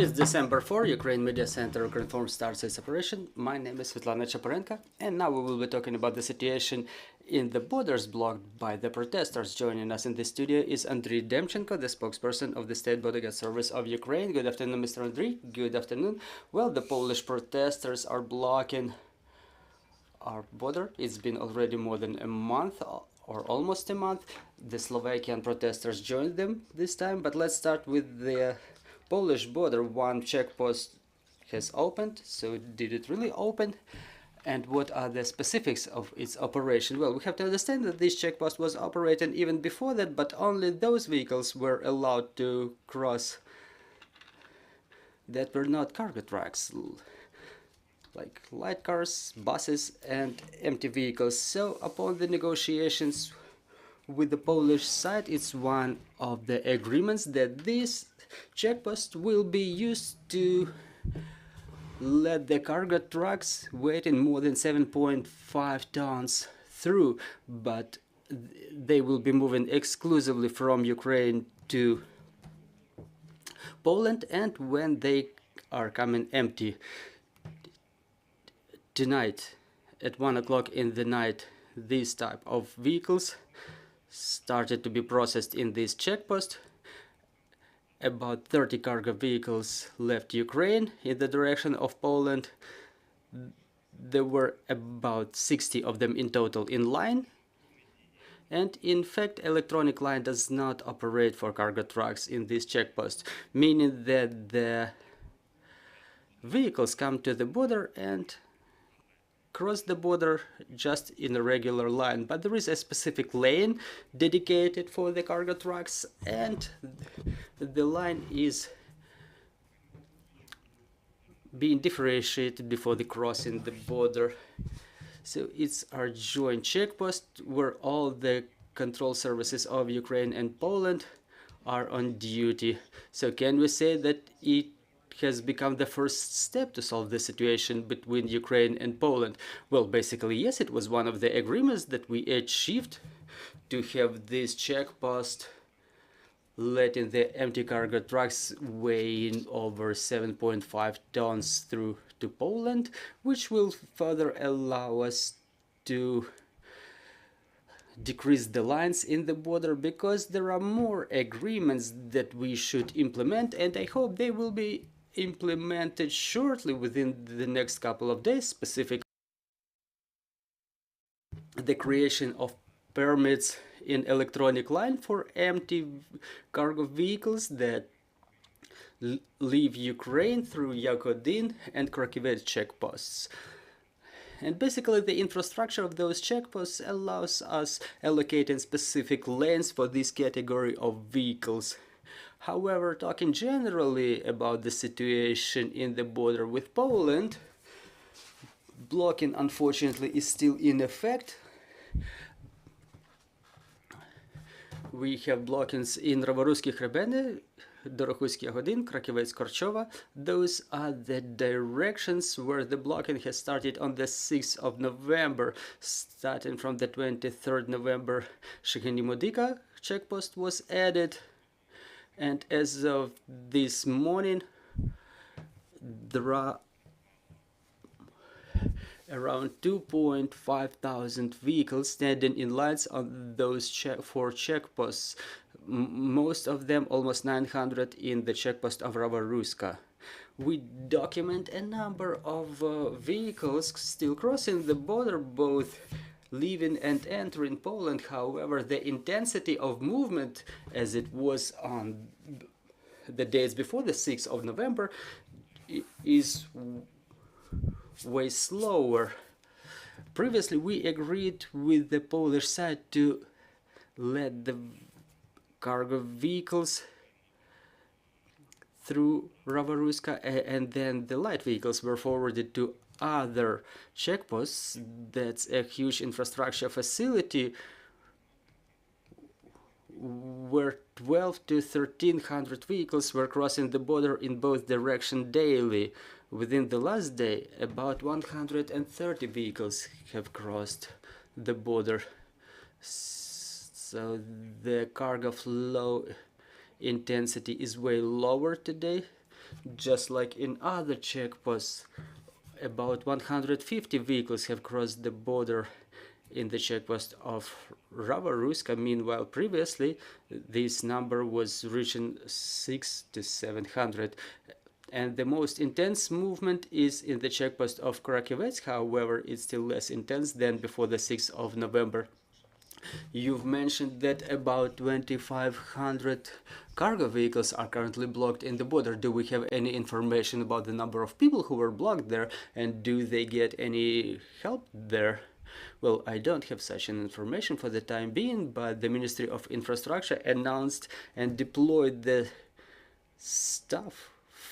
It's December 4, Ukraine Media Center Confirm starts its operation. My name is Svetlana Chaparenko, and now we will be talking about the situation in the borders blocked by the protesters. Joining us in the studio is Andrii Demchenko, the spokesperson of the State Bodyguard Service of Ukraine. Good afternoon, Mr. Andrii. Good afternoon. Well, the Polish protesters are blocking our border. It's been already more than a month, or almost a month. The Slovakian protesters joined them this time, but let's start with the Polish border. One checkpost has opened, so did it really open? And what are the specifics of its operation? Well, we have to understand that this checkpost was operating even before that, but only those vehicles were allowed to cross that were not cargo trucks, like light cars, buses, and empty vehicles. So upon the negotiations with the Polish side, it's one of the agreements that this checkpost will be used to let the cargo trucks weighing more than 7.5 tons through, but they will be moving exclusively from Ukraine to Poland, and when they are coming empty tonight at 1 o'clock in the night, this type of vehicles started to be processed in this checkpost. About 30 cargo vehicles left Ukraine in the direction of Poland. There were about 60 of them in total in line. And in fact, electronic line does not operate for cargo trucks in this checkpost, meaning that the vehicles come to the border and cross the border just in a regular line, but there is a specific lane dedicated for the cargo trucks, and the line is being differentiated before the crossing the border. So it's our joint checkpost where all the control services of Ukraine and Poland are on duty. So can we say that it has become the first step to solve the situation between Ukraine and Poland? Well, basically, yes, it was one of the agreements that we achieved to have this checkpost letting the empty cargo trucks weighing over 7.5 tons through to Poland, which will further allow us to decrease the lines in the border, because there are more agreements that we should implement, and I hope they will be implemented shortly within the next couple of days. Specifically, the creation of permits in electronic line for empty cargo vehicles that leave Ukraine through Yahodyn and Krakivets checkposts. And basically the infrastructure of those checkposts allows us allocating specific lanes for this category of vehicles. However, talking generally about the situation in the border with Poland, blocking unfortunately is still in effect. We have blockings in Rava-Ruska, Hrebenne, Dorohusk-Yahodyn, Krakivets, Korczowa. Those are the directions where the blocking has started on the 6th of November. Starting from the 23rd November, Medyka-Shehyni checkpost was added. And as of this morning, there are around 2.5 thousand vehicles standing in lines on those four checkposts. Most of them, almost 900, in the checkpost of Rava-Ruska. We document a number of vehicles still crossing the border, both leaving and entering Poland. However, the intensity of movement, as it was on the days before the 6th of November, is way slower. Previously, we agreed with the Polish side to let the cargo vehicles through Rava-Ruska, and then the light vehicles were forwarded to other checkposts. That's a huge infrastructure facility where 12 to 1300 vehicles were crossing the border in both directions daily. Within the last day, about 130 vehicles have crossed the border. So the cargo flow intensity is way lower today. just like in other checkposts. About 150 vehicles have crossed the border in the checkpost of Rava-Ruska. Meanwhile, previously, this number was reaching 600 to 700. And the most intense movement is in the checkpost of Krakivets. However, it's still less intense than before the 6th of November. You've mentioned that about 2,500 cargo vehicles are currently blocked in the border. Do we have any information about the number of people who were blocked there, and do they get any help there? Well, I don't have such an information for the time being, but the Ministry of Infrastructure announced and deployed the staff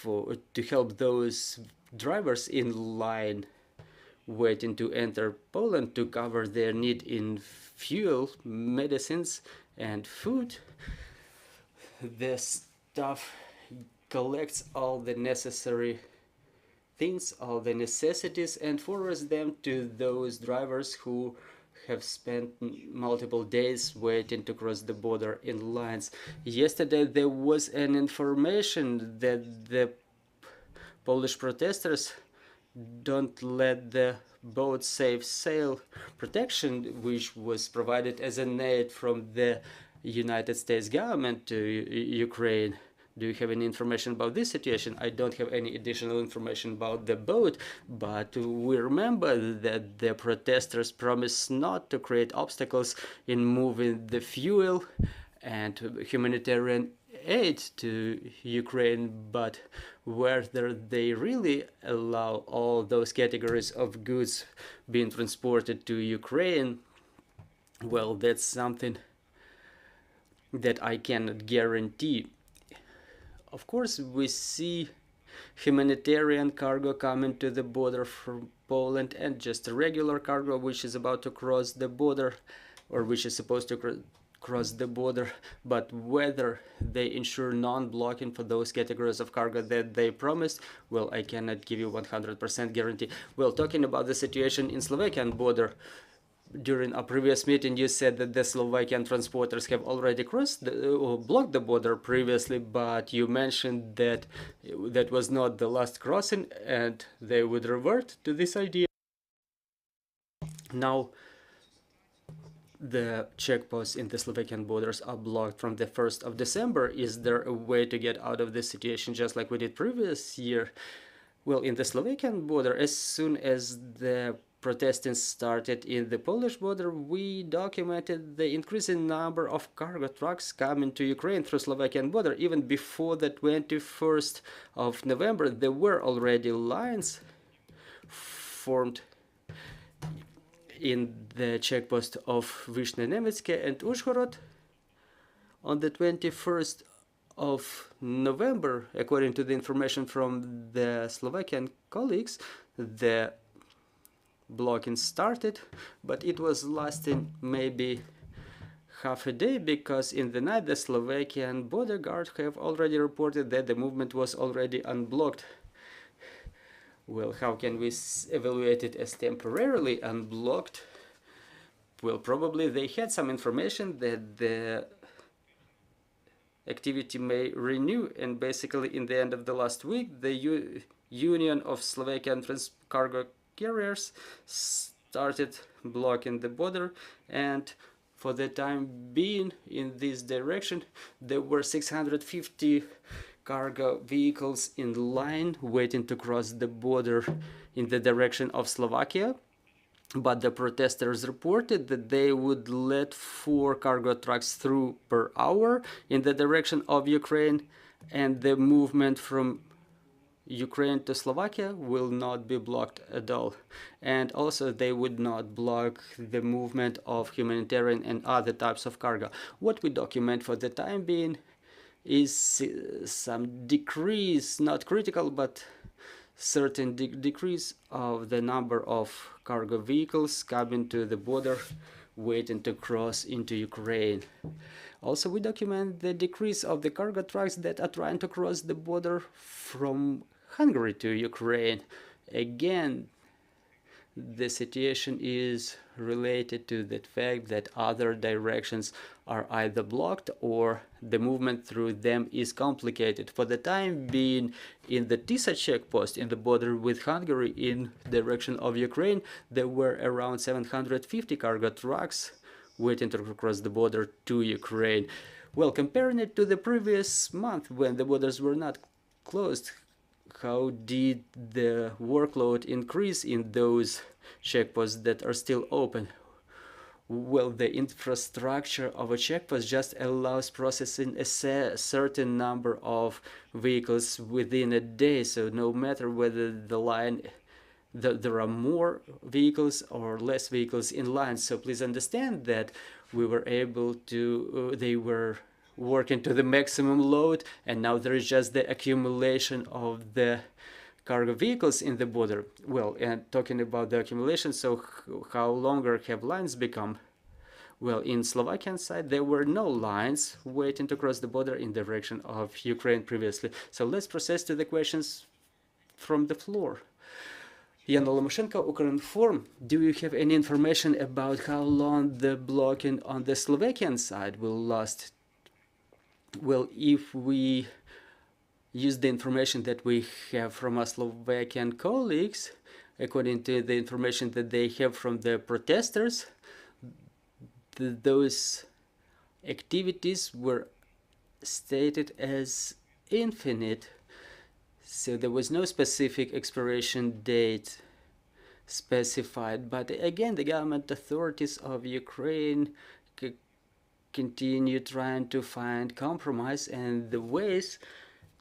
to help those drivers in line waiting to enter Poland to cover their need in fuel, medicines, and food. The staff collects all the necessary things, all the necessities, and forwards them to those drivers who have spent multiple days waiting to cross the border in lines. Yesterday there was an information that the Polish protesters don't let the boat safe sail protection, which was provided as an aid from the United States government to Ukraine. Do you have any information about this situation? I don't have any additional information about the boat, but we remember that the protesters promised not to create obstacles in moving the fuel and humanitarian aid to Ukraine, but whether they really allow all those categories of goods being transported to Ukraine, well, that's something that I cannot guarantee. Of course, we see humanitarian cargo coming to the border from Poland, and just a regular cargo which is about to cross the border, or which is supposed to cross the border, but whether they ensure non-blocking for those categories of cargo that they promised, well, I cannot give you 100% guarantee. Well, talking about the situation in Slovakian border, during a previous meeting you said that the Slovakian transporters have already blocked the border previously, but you mentioned that that was not the last crossing and they would revert to this idea. Now the checkposts in the Slovakian borders are blocked from the 1st of December. Is there a way to get out of this situation just like we did previous year? Well, in the Slovakian border, as soon as the protesting started in the Polish border, we documented the increasing number of cargo trucks coming to Ukraine through Slovakian border. Even before the 21st of November, there were already lines formed in the checkpost of Vysne Nemecke and Uzhhorod. On the 21st of November, according to the information from the Slovakian colleagues, the blocking started, but it was lasting maybe half a day, because in the night the Slovakian border guard have already reported that the movement was already unblocked. Well, how can we evaluate it as temporarily unblocked? Well, probably they had some information that the activity may renew, and basically in the end of the last week the Union of Slovakian Cargo Carriers started blocking the border, and for the time being in this direction there were 650 cargo vehicles in line waiting to cross the border in the direction of Slovakia. But the protesters reported that they would let 4 cargo trucks through per hour in the direction of Ukraine, and the movement from Ukraine to Slovakia will not be blocked at all. And also they would not block the movement of humanitarian and other types of cargo. What we document for the time being is some decrease, not critical, but certain decrease of the number of cargo vehicles coming to the border waiting to cross into Ukraine. Also, we document the decrease of the cargo trucks that are trying to cross the border from Hungary to Ukraine. Again, the situation is related to the fact that other directions are either blocked or the movement through them is complicated. For the time being, in the Tisa checkpost in the border with Hungary in direction of Ukraine, there were around 750 cargo trucks waiting to cross the border to Ukraine. Well, comparing it to the previous month when the borders were not closed, how did the workload increase in those checkposts that are still open? Well, the infrastructure of a checkpost just allows processing a certain number of vehicles within a day, so no matter whether the line there are more vehicles or less vehicles in line. So please understand that we were able to, they were working to the maximum load, and now there is just the accumulation of the cargo vehicles in the border. Well, and talking about the accumulation, so how longer have lines become? Well, in Slovakian side, there were no lines waiting to cross the border in the direction of Ukraine previously. So let's proceed to the questions from the floor. Yana Lomoshenko, Ukrinform, do you have any information about how long the blocking on the Slovakian side will last? Well, if we use the information that we have from our Slovakian colleagues, according to the information that they have from the protesters, those activities were stated as infinite. So there was no specific expiration date specified, but again, the government authorities of Ukraine continue trying to find compromise and the ways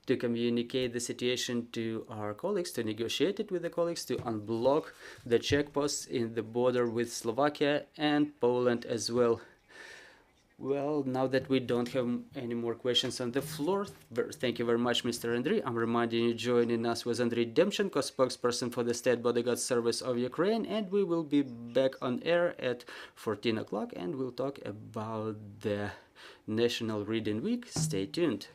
to communicate the situation to our colleagues, to negotiate it with the colleagues, to unblock the checkposts in the border with Slovakia and Poland as well. Well, now that we don't have any more questions on the floor, thank you very much, Mr. Andrii. I'm reminding you, joining us was Andrii Demchenko, spokesperson for the State Bodyguard Service of Ukraine, and we will be back on air at 14 o'clock, and we'll talk about the National Reading Week. Stay tuned.